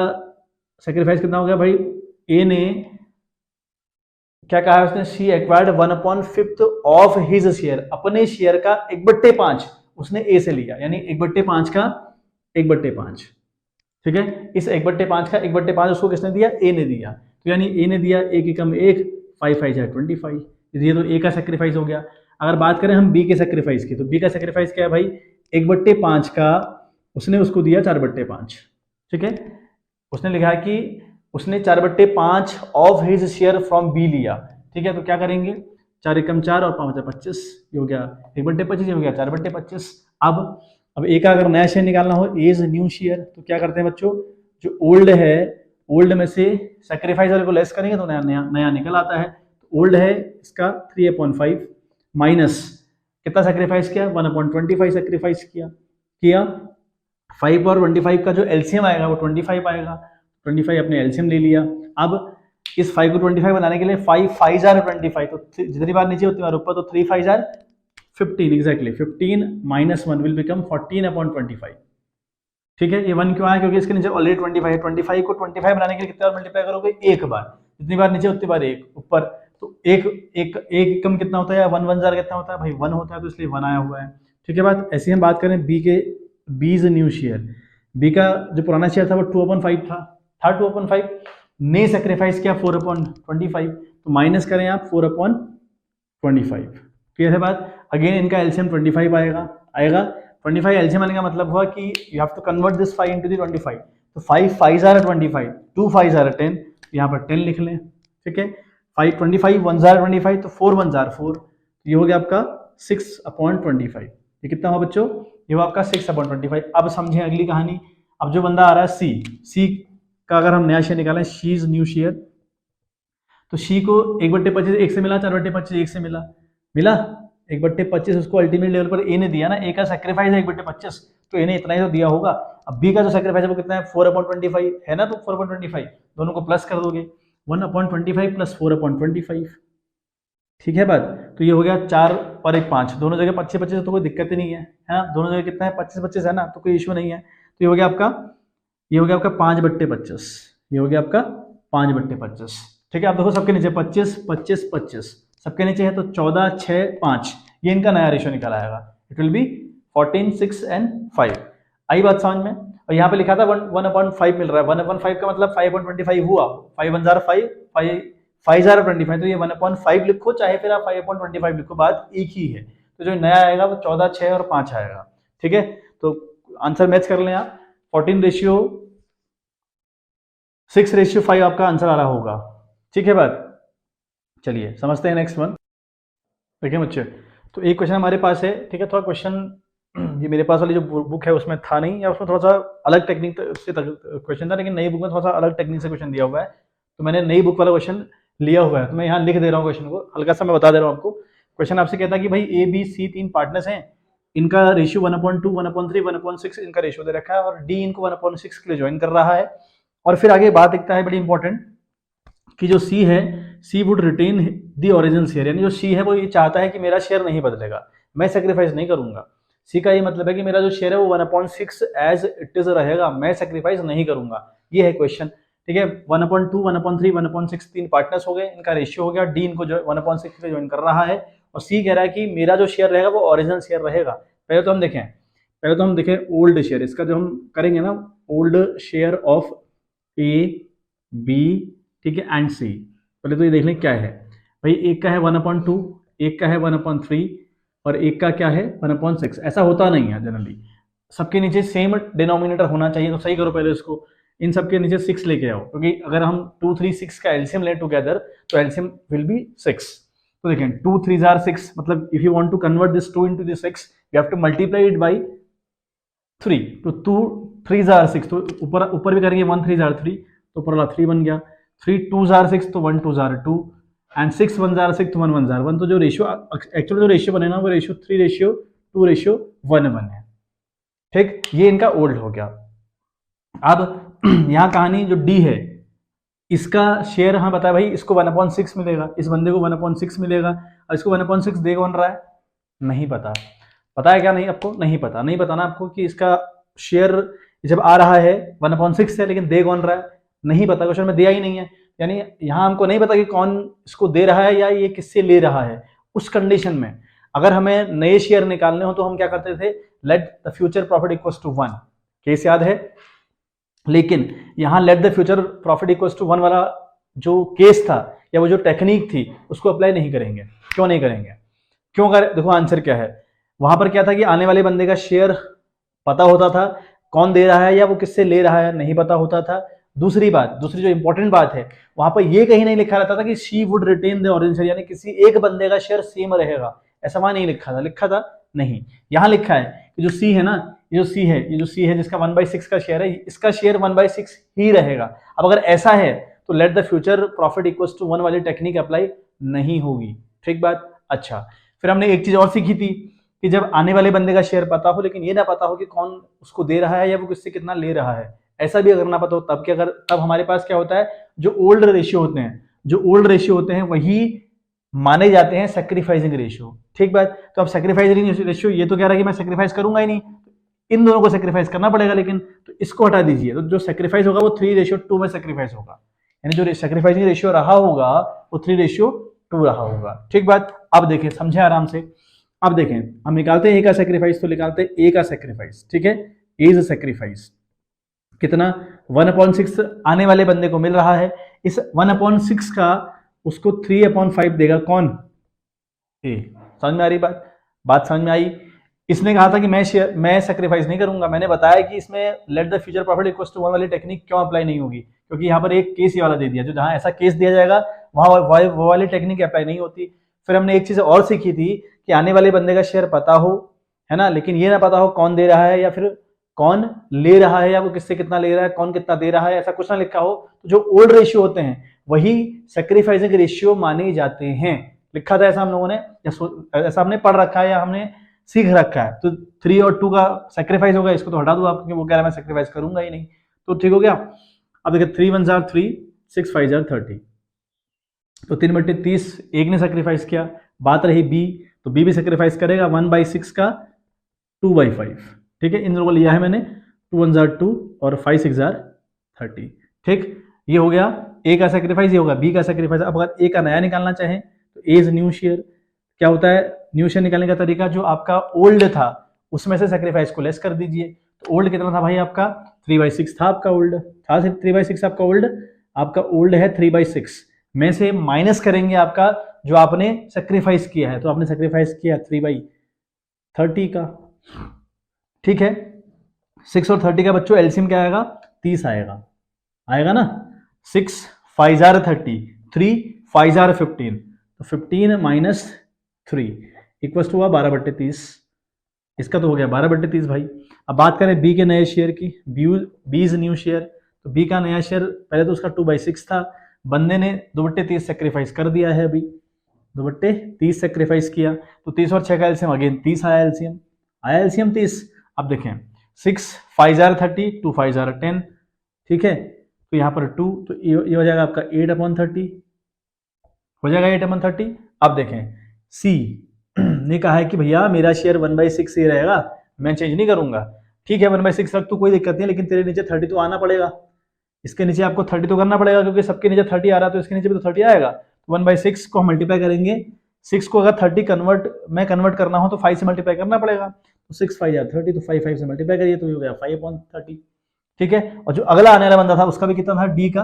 सेक्रीफाइस कितना हो गया भाई, ए ने क्या कहा है उसने, सी एक्वायर्ड 1/5 ऑफ हिज शेयर, अपने शेयर का 1/5 उसने ए से लिया, यानी 1/5 का 1/5, ठीक है। इस 1/5 का 1/5 उसको किसने दिया, ए ने दिया, तो यानी ए ने दिया 1 एकम 1, 5 5 25, ये तो ए का सेक्रीफाइस हो गया। अगर बात करें हम बी के सेक्रीफाइस की, तो बी का सेक्रीफाइस क्या है भाई, 1/5 का उसने उसको दिया 4/5, ठीक है। उसने लिखा है कि उसने 4/5 of his share from B लिया, ठीक है। तो क्या करेंगे, 4 एकम 4 और 5 25, ये हो गया 1/25, ये हो गया 4/25। अब ए का अगर नया शेयर निकालना हो, एज न्यू शेयर, तो क्या करते हैं बच्चों, जो ओल्ड है ओल्ड में से सेक्रीफाइस वाले को लेस करेंगे तो नया निकल आता है। तो ओल्ड है इसका 3/5 माइनस कितना सेक्रीफाइस किया, 1/25 सेक्रीफाइस किया 5 और 25 का जो एलसीएम आएगा वो 25 आएगा, 25 अपने एलसीएम ले लिया। अब इस 5 को 25 बनाने के लिए 5 5 are 25, तो जितनी बार नीचे उतनी बार ऊपर, तो 3 5 are 15, exactly 15 minus 1 will become 14/25, ठीक है। ये 1 क्यों आया, क्योंकि इसके नीचे ऑलरेडी 25 है, 25 को 25 बनाने के लिए कितने बार मल्टीप्लाई करोगे, एक बार, जितनी बार नीचे उतनी बार एक ऊपर, तो एक एकम कितना होता है, 1 1 जार कितना होता है भाई 1 होता है, तो इसलिए 1 आया हुआ है, ठीक है बात। ऐसे हम बात करें बी के, B is new share, B का जो पुराना शेयर था वो 2/5 था 2/5, ने सेक्रीफाइस किया 4/25, तो माइनस करें आप 4/25, क्लियर है बात। अगेन इनका एलसीएम 25 आएगा 25 एलसीएम आने का मतलब हुआ कि you have to convert this 5 into the 25, तो 5 5 are 25, 2 5 are 10, यहाँ पर 10 लिख लें, ठीक है। 5 25 1 are 25, तो 4 1 are 4, ये हो गया आपका 6/25, ये कितना हुआ बच्चों, ये हुआ आपका 6/25। अब समझें अगली कहानी। अब जो बंदा आ रहा है सी का अगर हम नया शेयर निकालें, शी इज न्यू शेयर, तो शी को 1/25 एक से मिला, 4/25 एक से मिला 1/25 उसको अल्टीमेट लेवल पर ए ने दिया ना, ए का सेक्रीफाइस है 1/25, तो ए ने इतना ही तो दिया होगा। अब बी का जो सेक्रीफाइस है वो कितना है, 4/25 है ना, तो 4/25 दोनों को प्लस कर दोगे, 1/25 प्लस 4/25, ठीक है बात। तो ये हो गया 4 और 1 5, दोनों जगह 25 25, तो कोई दिक्कत ही नहीं है ना, दोनों जगह कितना है 25 25 है ना, तो कोई इशू नहीं है। तो ये हो गया आपका 5/25, ये हो गया आपका 5/25, ठीक है। आप देखो सबके नीचे 25 25 25 सबके नीचे है, तो 14 6 5, ये इनका नया रेशियो निकल आएगा, इट विल बी 14 6 and 5। आई बात समझ में। और यहाँ पे लिखा था 1/5 मिल रहा है। 1/5 का मतलब 5/25 हुआ, 5 5 25, तो ये 1/5 लिखो चाहे फिर आप 5/25 लिखो, बात एक ही है। तो जो नया आएगा वो 14, 6 और 5 आएगा। ठीक है, तो आंसर मैच कर लें आप। 14:6:5 आपका आंसर आ रहा होगा। ठीक है बात, चलिए समझते हैं नेक्स्ट वन। देखिए बच्चे, तो एक क्वेश्चन हमारे पास है। ठीक है, थोड़ा क्वेश्चन ये मेरे पास वाली जो बुक है उसमें था नहीं, या उसमें थोड़ा सा अलग टेक्निक से क्वेश्चन था, लेकिन नई बुक में थोड़ा सा अलग टेक्निक से क्वेश्चन दिया हुआ है, तो मैंने नई बुक वाला क्वेश्चन लिया हुआ है। तो मैं यहाँ लिख दे रहा हूँ क्वेश्चन को, हल्का सा मैं बता दे रहा हूँ आपको। क्वेश्चन आपसे कहता है कि भाई ए बी सी 3 पार्टनर्स हैं, इनका रेशियो 1/2, 1/3, 1/6 इनका रेशियो दे रखा है, और डी इनको 1/6 के लिए ज्वाइन कर रहा है। और फिर आगे बात लिखता है बड़ी इंपॉर्टेंट, कि जो सी है, C would retain the original share, यानी जो सी है वो ये चाहता है कि मेरा शेयर नहीं बदलेगा, मैं सेक्रीफाइस नहीं करूंगा। सी का ये मतलब है कि मेरा जो शेयर है वो 1/6 एज इट इज रहेगा, मैं सेक्रीफाइस नहीं करूंगा। ये है क्वेश्चन। ठीक है, 1/2, 1/3, 1/6 तीन पार्टनर्स हो गए, इनका रेशियो हो गया, डी इनको जो 1/6 पे ज्वाइन कर रहा है, और सी कह रहा है कि मेरा जो शेयर रहेगा वो ओरिजिनल शेयर रहेगा। पहले तो हम देखें ओल्ड शेयर, इसका जो हम करेंगे ना, old share of A B, ठीक है, एंड सी। पहले तो ये देख लें क्या है भाई, एक का है 1/2, एक का है 1/3, और एक का क्या है 1/6। ऐसा होता नहीं है जनरली, सबके नीचे सेम डिनोमिनेटर होना चाहिए। तो सही करो पहले इसको, इन सबके नीचे 6 लेके आओ, क्योंकि अगर हम 2, 3, 6 का एलसीएम लें टुगेदर तो एलसीएम विल बी 6। तो देखें 2 3 आर 6, मतलब if you want to convert this 2 into this 6 you have to multiply it by 3। तो 2 3 आर 6, तो ऊपर भी करेंगे 1 3 आर 3, तो ऊपर वाला 3 बन गया। 3 2 आर 6, तो 1 2 आर 2, एंड 6 1 आर 6, तो 1 1 आर 1। तो जो रेशियो एक्चुअली जो रेशियो बने ना वो रेशियो 3:2:1 है। ठीक, ये इनका ओल्ड हो गया। अब यहाँ कहानी जो डी है, इसका शेयर हमें पता है भाई, इसको 1/6 मिलेगा, इस बंदे को 1/6 मिलेगा, और इसको 1/6 दे कौन रहा है, नहीं पता। पता है क्या, नहीं आपको नहीं पता, नहीं पता ना आपको कि इसका शेयर जब आ रहा है 1/6 है, लेकिन दे कौन रहा है नहीं पता, क्वेश्चन में दिया ही नहीं है। यानी यहाँ हमको नहीं पता कि कौन इसको दे रहा है या ये किससे ले रहा है। उस कंडीशन में अगर हमें नए शेयर निकालने हो तो हम क्या करते थे, let the future profit equals to 1, case याद है। लेकिन यहाँ let the future profit equals to 1 वाला जो केस था या वो जो टेक्निक थी उसको अप्लाई नहीं करेंगे। क्यों नहीं करेंगे, क्यों कर, देखो आंसर क्या है। वहां पर क्या था कि आने वाले बंदे का शेयर पता होता था, कौन दे रहा है या वो किससे ले रहा है नहीं पता होता था। दूसरी जो इंपॉर्टेंट बात है, वहां पर ये कहीं नहीं लिखा रहता था कि she would retain the original share, यानी किसी एक बंदे का शेयर सेम रहेगा, ऐसा वहां नहीं लिखा था नहीं। यहां लिखा है कि जो सी है ना, ये जो सी है जिसका 1/6 का शेयर है, इसका शेयर 1/6 ही रहेगा। अब अगर ऐसा है तो let the future profit equals to 1 वाली टेक्निक अप्लाई नहीं होगी। ठीक बात। अच्छा, फिर हमने एक चीज और सीखी थी कि जब आने वाले बंदे का शेयर पता हो लेकिन ये ना पता हो कि कौन उसको दे रहा है या वो किससे कितना ले रहा है, ऐसा भी अगर ना पता हो तब हमारे पास क्या होता है, जो ओल्ड रेशियो होते हैं वही माने जाते हैं सेक्रीफाइसिंग रेशियो। ठीक बात। तो अब सेक्रीफाइसिंग रेशियो ये तो कह रहा है कि मैं सेक्रीफाइस करूंगा ही नहीं, इन दोनों को सेक्रीफाइस करना पड़ेगा, लेकिन तो इसको हटा दीजिए, तो जो सेक्रीफाइस होगा वो 3:2 में सेक्रीफाइस होगा, यानी जो सेक्रीफाइसिंग रेशियो रहा होगा वो 3:2 रहा होगा। ठीक बात। अब देखें, समझे आराम से। अब देखें, हम निकालते हैं ए का सेक्रीफाइस, तो निकालते हैं ए का सेक्रीफाइस। ठीक है, ए इज सेक्रीफाइस कितना, 1/6 आने वाले बंदे को मिल रहा है, इस 1/6 का उसको 3/5 देगा कौन, ए। समझ में आ रही बात समझ में आई। इसने कहा था कि मैं सेक्रीफाइस नहीं करूंगा, मैंने बताया कि इसमें let the future profit equals to 1 वाली टेक्निक क्यों अप्लाई नहीं होगी, क्योंकि यहाँ पर एक केस ये वाला दे दिया, जो जहां ऐसा केस दिया जाएगा वहां वो वाली टेक्निक अप्लाई नहीं होती। फिर हमने एक चीज और सीखी थी कि आने वाले बंदे का शेयर पता हो, है ना, लेकिन ये ना पता हो कौन दे रहा है या फिर कौन ले रहा है, या वो किससे कितना ले रहा है, कौन कितना दे रहा है, ऐसा कुछ ना लिखा हो। तो जो ओल्ड रेशियो होते हैं वही सेक्रीफाइसिंग रेशियो माने जाते हैं। लिखा था ऐसा हम लोगों ने, ऐसा हमने पढ़ रखा है या हमने सीख रखा है। तो 3 और 2 का सेक्रीफाइस होगा, इसको तो हटा दो आप, क्योंकि वो कह रहा है मैं सेक्रीफाइस करूंगा ही नहीं। तो ठीक हो गया। अब देखिए 3 1 आर 3, 6 5 आर 30, तो 3/30 एक ने सेक्रीफाइस किया। बात रही बी, तो बी भी सेक्रीफाइस करेगा 1/6 का 2/5। ठीक है, इन दोनों को लिया है मैंने, 2 1 आर 2 और 5 6 आर 30। ठीक, ये हो गया ए का सेक्रीफाइस, ये होगा बी का सेक्रीफाइस। अब अगर ए का नया निकालना चाहें तो ए इज न्यू शेयर। क्या होता है न्यू शेयर निकालने का तरीका, जो आपका ओल्ड था उसमें से सेक्रीफाइस को लेस कर दीजिए। ओल्ड कितना था भाई आपका 3/6 था आपका ओल्ड, था 3/6 आपका ओल्ड, आपका ओल्ड है 3/6 में से माइनस करेंगे आपका जो आपने सेक्रीफाइस किया है, तो आपने सेक्रीफाइस किया 3/30 का, ठीक है। 6 और 30 का बच्चों एलसीएम क्या आएगा 30 आएगा, आएगा ना। 6 5 जार 30, 3 5 जार 15, तो 15 माइनस 3 इक्वल टू हुआ 12/30, इसका तो हो गया 12/30 भाई। अब बात करें बी के नए शेयर की, बी इज न्यू शेयर, तो बी का नया शेयर पहले तो उसका 2/6 था, बंदे ने 2/30 सेक्रीफाइस कर दिया है, अभी 2/30 सेक्रीफाइस किया, तो 30 और 6 का एलसीएम अगेन 30 आया, एलसीएम आया, एलसीएम 30। अब देखें 6 5 जार 30, 2 5 जार 10, ठीक है, तो यहाँ पर 2, तो ये हो जाएगा आपका 8/30, हो जाएगा 8/30। अब देखें सी ने कहा है कि भैया मेरा शेयर 1/6 ही रहेगा, मैं चेंज नहीं करूंगा, ठीक है 1/6 रख तो कोई दिक्कत नहीं, लेकिन तेरे नीचे 30 तो आना पड़ेगा, इसके नीचे आपको 30 तो करना पड़ेगा, क्योंकि सबके नीचे 30 आ रहा है तो इसके नीचे भी तो 30 आएगा। 1/6 को हम मल्टीप्लाई करेंगे, 6 को अगर 30 कन्वर्ट करना हो तो 5 से मल्टीप्लाई करना पड़ेगा, तो 6 5 जार 30, तो 5 से मल्टीप्लाई करिए तो हो गया 5/30, ठीक है। और जो अगला आने वाला बंदा था उसका भी कितना था डी का,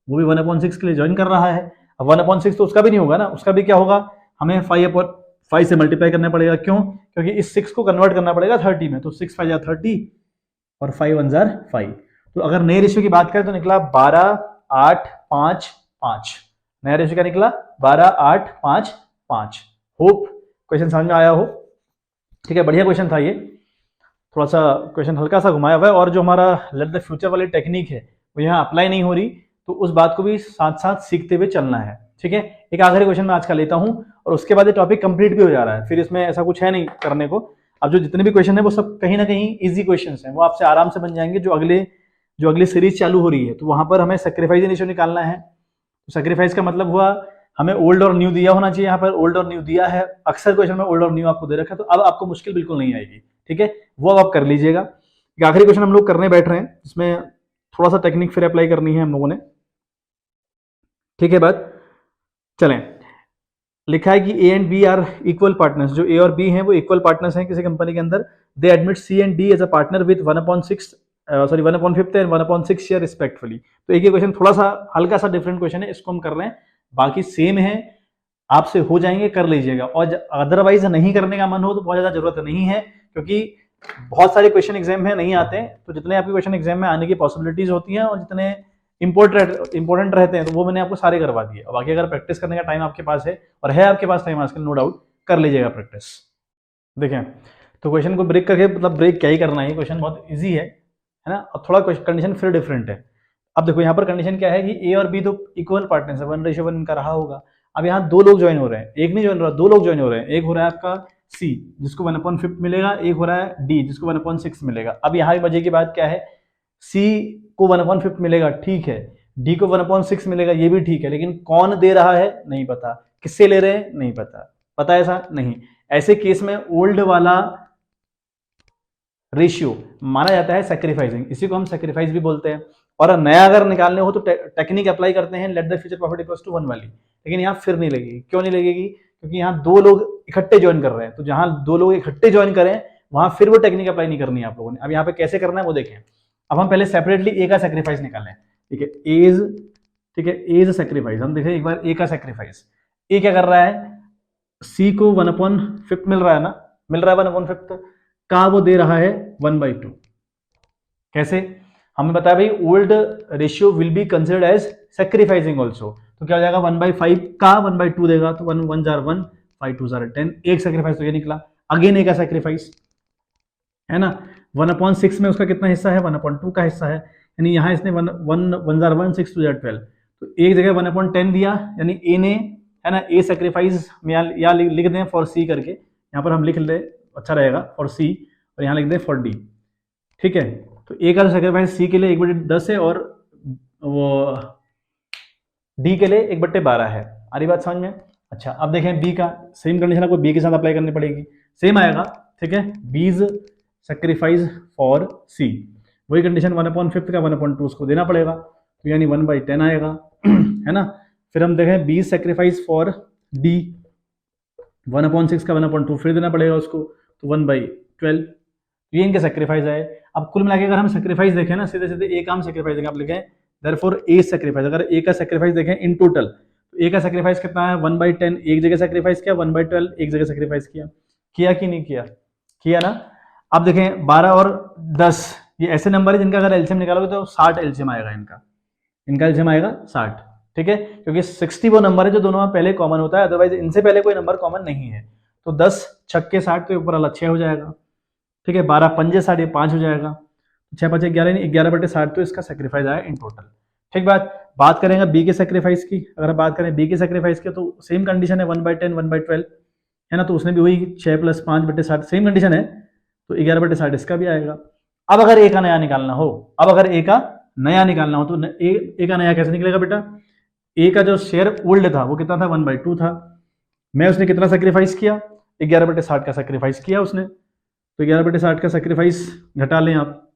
वो भी 1/6 के लिए ज्वाइन कर रहा है। अब 1/6 तो उसका भी नहीं होगा ना, उसका भी क्या होगा, हमें 5 से मल्टीप्लाई करना पड़ेगा, क्यों, क्योंकि इस 6 को कन्वर्ट करना पड़ेगा 30 में, तो 6 5 जार 30 और 5 1 जार 5, तो अगर नए रेशियो की बात करें तो निकला 12 8 5 5, नया रेशियो क्या निकला 12 8 5 5। होप क्वेश्चन समझ में आया हो, ठीक है, बढ़िया क्वेश्चन था ये, थोड़ा सा क्वेश्चन हल्का सा घुमाया हुआ है, और जो हमारा लेट द फ्यूचर वाली टेक्निक है वो यहाँ अप्लाई नहीं हो रही, तो उस बात को भी साथ साथ सीखते हुए चलना है, ठीक है। एक आखिरी क्वेश्चन मैं आज का लेता हूँ और उसके बाद ये टॉपिक कंप्लीट भी हो जा रहा है, फिर इसमें ऐसा कुछ है नहीं करने को। अब जो जितने भी क्वेश्चन है वो सब कहीं ना कहीं इजी क्वेश्चन हैं, वो आपसे आराम से बन जाएंगे, जो अगली सीरीज चालू हो रही है, तो वहां पर हमें सेक्रीफाइस रेशियो निकालना है। तो सेक्रीफाइस का मतलब हुआ हमें ओल्ड और न्यू दिया होना चाहिए, यहाँ पर ओल्ड और न्यू दिया है, अक्सर क्वेश्चन में ओल्ड और न्यू आपको दे रखा है, तो अब आपको मुश्किल बिल्कुल नहीं आएगी, ठीक है, वो अब आप कर लीजिएगा। एक आखिरी क्वेश्चन हम लोग करने बैठ रहे हैं, इसमें थोड़ा सा टेक्निक फिर अप्लाई करनी है हम लोगों ने, ठीक है। बात चलें, लिखा है कि A and B are equal partners, जो ए और बी हैं वो इक्वल पार्टनर्स हैं किसी कंपनी के अंदर, they admit C and D as a partner with 1/5 and 1/6 share respectfully. तो एक ये क्वेश्चन थोड़ा सा हल्का सा डिफरेंट क्वेश्चन है, इसको हम कर रहे हैं, बाकी सेम है, आपसे हो जाएंगे, कर लीजिएगा, और अदरवाइज नहीं करने का मन हो तो बहुत ज्यादा जरूरत नहीं है, क्योंकि बहुत सारे क्वेश्चन एग्जाम में नहीं आते हैं, तो जितने आपके क्वेश्चन एग्जाम में आने की पॉसिबिलिटीज होती हैं और जितने इंपॉर्टेंट रहते हैं तो वो मैंने आपको सारे करवा दिए। और बाकी अगर प्रैक्टिस करने का टाइम आपके पास है, और है आपके पास टाइम आजकल, नो डाउट कर लीजिएगा प्रैक्टिस। देखें तो क्वेश्चन को ब्रेक करके, मतलब ब्रेक क्या ही करना है, क्वेश्चन बहुत ईजी है ना, और थोड़ा कंडीशन फिर डिफरेंट है। अब देखो यहाँ पर कंडीशन क्या है कि ए और बी तो इक्वल पार्टनर्स है, 1:1 इनका रहा होगा। अब यहाँ दो लोग ज्वाइन हो रहे हैं, एक नहीं ज्वाइन हो रहा, दो लोग ज्वाइन हो रहे हैं, एक हो रहा है आपका सी जिसको 1/5 मिलेगा, एक हो रहा है डी जिसको 1/6 मिलेगा। अब यहाँ भी मजे की बात क्या है, सी को 1/5 मिलेगा, ठीक है, डी को 1/6 मिलेगा, ये भी ठीक है, लेकिन कौन दे रहा है नहीं पता, किससे ले रहे हैं नहीं पता, पता ऐसा नहीं। ऐसे केस में ओल्ड वाला रेशियो माना जाता है सेक्रीफाइसिंग, इसी को हम सेक्रीफाइस भी बोलते हैं। और नया अगर निकालने हो तो टेक्निक अप्लाई करते हैं let the future profit equals to 1 वाली, लेकिन यहाँ फिर नहीं लगेगी। क्यों नहीं लगेगी, क्योंकि यहाँ दो लोग इकट्ठे ज्वाइन कर रहे हैं, तो जहां दो लोग इकट्ठे ज्वाइन करें वहां फिर वो टेक्निक अप्लाई नहीं करनी है आप लोगों ने। अब यहाँ पे कैसे करना है वो देखें। अब हम पहले सेपरेटली ए का सेक्रीफाइस निकालें, ठीक है, एज, ठीक है, एज सेक्रीफाइस हम देखें एक बार ए का सेक्रीफाइस। ए क्या कर रहा है, सी को 1/5 मिल रहा है ना, मिल रहा है 1/5 का, वो दे रहा है 1/2। कैसे, हमें बताया भाई old ratio will be considered as sacrificing also, तो क्या हो जाएगा 1/5 का 1/2 देगा, तो 1 1 जार 1, 5 2 जार 10, एक सेक्रीफाइस तो ये निकला। अगेन ए का सेक्रीफाइस है ना, 1/6 में उसका कितना हिस्सा है, 1/2 का हिस्सा है, यानी यहाँ इसने 1 जार 1, 6 2 जार 12, तो एक जगह 1/10 दिया, यानी ए ने, है ना, ए सेक्रीफाइस में यहाँ लिख दें फॉर सी करके, यहाँ पर हम लिख ले, अच्छा रहेगा फॉर सी, और यहाँ लिख दें फॉर डी, ठीक है। तो ए का सेक्रीफाइस सी के लिए 1/10 है, और वो डी के लिए 1/12 है। आ रही बात समझ में। अच्छा अब देखें बी का, सेम कंडीशन आपको बी के साथ अप्लाई करनी पड़ेगी, सेम आएगा, ठीक है, बीज सेक्रीफाइस फॉर सी, वही कंडीशन 1/5 का 1/2 उसको देना पड़ेगा, तो यानी 1/10 आएगा है ना। फिर हम देखें बीज सेक्रीफाइस फॉर डी, 1/6 का 1/2 फिर देना पड़ेगा उसको, तो 1/12, तो ये इनके सेक्रीफाइस है। अब कुल मिला के अगर हम सेक्रीफाइस देखें ना, सीधे सीधे ए का हम सेक्रीफाइस देखें, आप लिखें देयरफॉर ए सेक्रीफाइस। अगर ए का सेक्रीफाइस देखें इन टोटल, तो ए का सेक्रीफाइस कितना है 1/10 एक जगह सेक्रीफाइस किया, 1/12 एक जगह सेक्रीफाइस किया, किया कि नहीं किया, किया ना। अब देखें 12 और 10 ये ऐसे नंबर है जिनका अगर एलसीएम निकालोगे तो 60 एलसीएम आएगा इनका, इनका एलसीएम आएगा 60, ठीक है, क्योंकि 60 वो नंबर है जो दोनों में पहले कॉमन होता है, अदरवाइज इनसे पहले कोई नंबर कॉमन नहीं है। तो 10 छक्के 60 तो ऊपर वाला 6 हो जाएगा, ठीक है, 12 पंजे 60 5 हो जाएगा, 6 5 11 11/60 तो इसका सेक्रीफाइस आया इन टोटल। ठीक बात करेंगे बी के सेक्रीफाइस की। अगर बात करें बी के सेक्रीफाइस की तो सेम कंडीशन है 1/10 1/12 है ना, तो उसने भी वही 6 + 5/60 सेम कंडीशन है, तो 11/60 इसका भी आएगा। अब अगर ए का नया निकालना हो, अब अगर ए का नया निकालना हो तो ए का नया कैसे निकलेगा बेटा, ए का जो शेयर ओल्ड था वो कितना था 1/2 था, मैं उसने कितना सेक्रीफाइस किया 11/60 का सेक्रीफाइस किया उसने, तो 11/60 का सेक्रीफाइस घटा लें आप,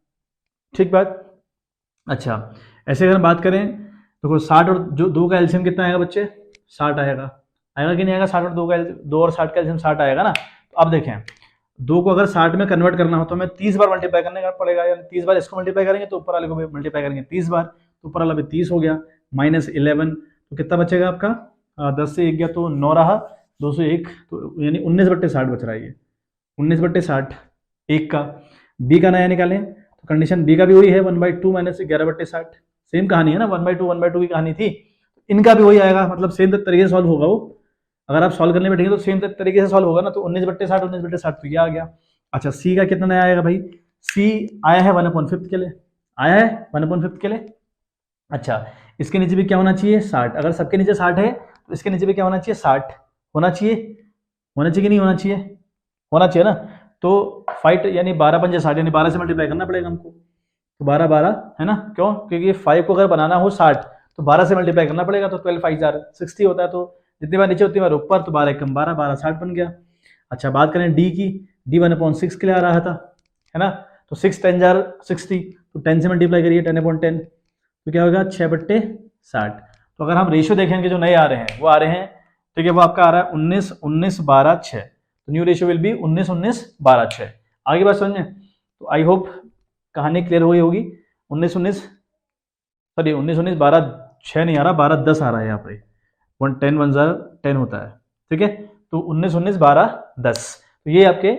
ठीक बात। अच्छा ऐसे अगर हम बात करें तो 60 और जो 2 का एलसीएम कितना आएगा बच्चे, 60 आएगा, आएगा कि नहीं आएगा, 60 और 2 का 2 और 60 का एलसीएम 60 आएगा ना। तो अब देखें 2 को अगर 60 में कन्वर्ट करना हो तो हमें 30 बार मल्टीप्लाई करने का पड़ेगा, यानी 30 बार इसको मल्टीप्लाई करेंगे तो ऊपर वाले को भी मल्टीप्लाई करेंगे 30 बार, तो ऊपर वाला भी 30 हो गया, -11 तो कितना बचेगा आपका 10 से 1 गया तो 9 रहा, 2 से 1 तो यानी 19/60 बच रहा है ये, 19/60 1 का। बी का नया निकालें तो कंडीशन बी का भी वही है 1/2 - 11/60, सेम कहानी है ना, 1/2 की कहानी थी, इनका भी वही आएगा, मतलब सेम तरीके से सॉल्व होगा वो। अगर आप सॉल्व करने बैठेंगे तो सेम तरीके से सॉल्व होगा ना, तो 19/60 तो ये आ गया। अच्छा सी का कितना नया आएगा भाई, सी आया है 1/5 के लिए, आया है 1/5 के लिए। अच्छा इसके नीचे भी क्या होना चाहिए 60, अगर सबके नीचे 60 है तो इसके नीचे भी क्या होना चाहिए 60 होना चाहिए, होना चाहिए कि नहीं होना चाहिए, होना चाहिए ना। तो फाइट यानी 12 पंजे 60 यानी 12 से मल्टीप्लाई करना पड़ेगा हमको, तो 12 12 है ना, क्यों, क्योंकि 5 को अगर बनाना हो 60 तो 12 से मल्टीप्लाई करना पड़ेगा, तो 12 5 60 होता है, तो जितनी बार नीचे उतनी बार ऊपर, तो 12 कम 12 12 60 बन गया। अच्छा बात करें डी की, डी 1/6 के लिए आ रहा था, है ना, तो 6 10 60 तो 10 से मल्टीप्लाई करिए 10/10 तो क्या होगा 6/60। तो अगर हम रेशियो देखेंगे जो नए आ रहे हैं वो आ रहे हैं, ठीक है, वो आपका आ रहा है 19 19 12 6, तो न्यू रेशियो विल बी 19 19 12 6। आगे बात समझ में, तो आई होप कहानी क्लियर हुई होगी। 19 19 12 6 नहीं आ रहा, 12 10 आ रहा है यहाँ पे, 10 1 10 होता है, ठीक है, तो 19 19 12 10, तो ये आपके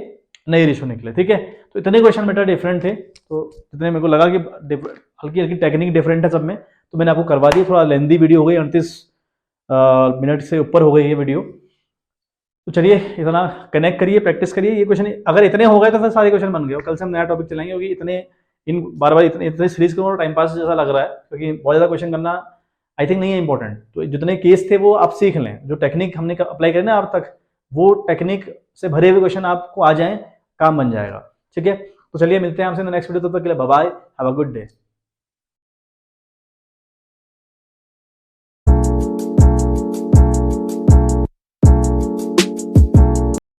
नए रेशियो निकले, ठीक है। तो इतने क्वेश्चन बेटा डिफरेंट थे, तो जितने मेरे को लगा कि हल्की हल्की टेक्निक डिफरेंट है सब में, तो मैंने आपको करवा दी। थोड़ा लेंदी वीडियो हो गई, 38 मिनट से ऊपर हो गई ये वीडियो, तो चलिए इतना कनेक्ट करिए, प्रैक्टिस करिए। ये क्वेश्चन अगर इतने हो गए तो फिर सारे क्वेश्चन बन गए, और कल से हम नया टॉपिक चलाएंगे, क्योंकि इतने इन बार बार इतने सीरीज करूँ टाइम पास जैसा लग रहा है, क्योंकि बहुत ज़्यादा क्वेश्चन करना आई थिंक नहीं है इंपॉर्टेंट। तो जितने केस थे वो आप सीख लें, जो टेक्निक हमने अप्लाई करी ना अब तक, वो टेक्निक से भरे हुए क्वेश्चन आपको आ जाएं, काम बन जाएगा, ठीक है। तो चलिए मिलते हैं आपसे नेक्स्ट वीडियो, तब तक के लिए bye bye, have a good day.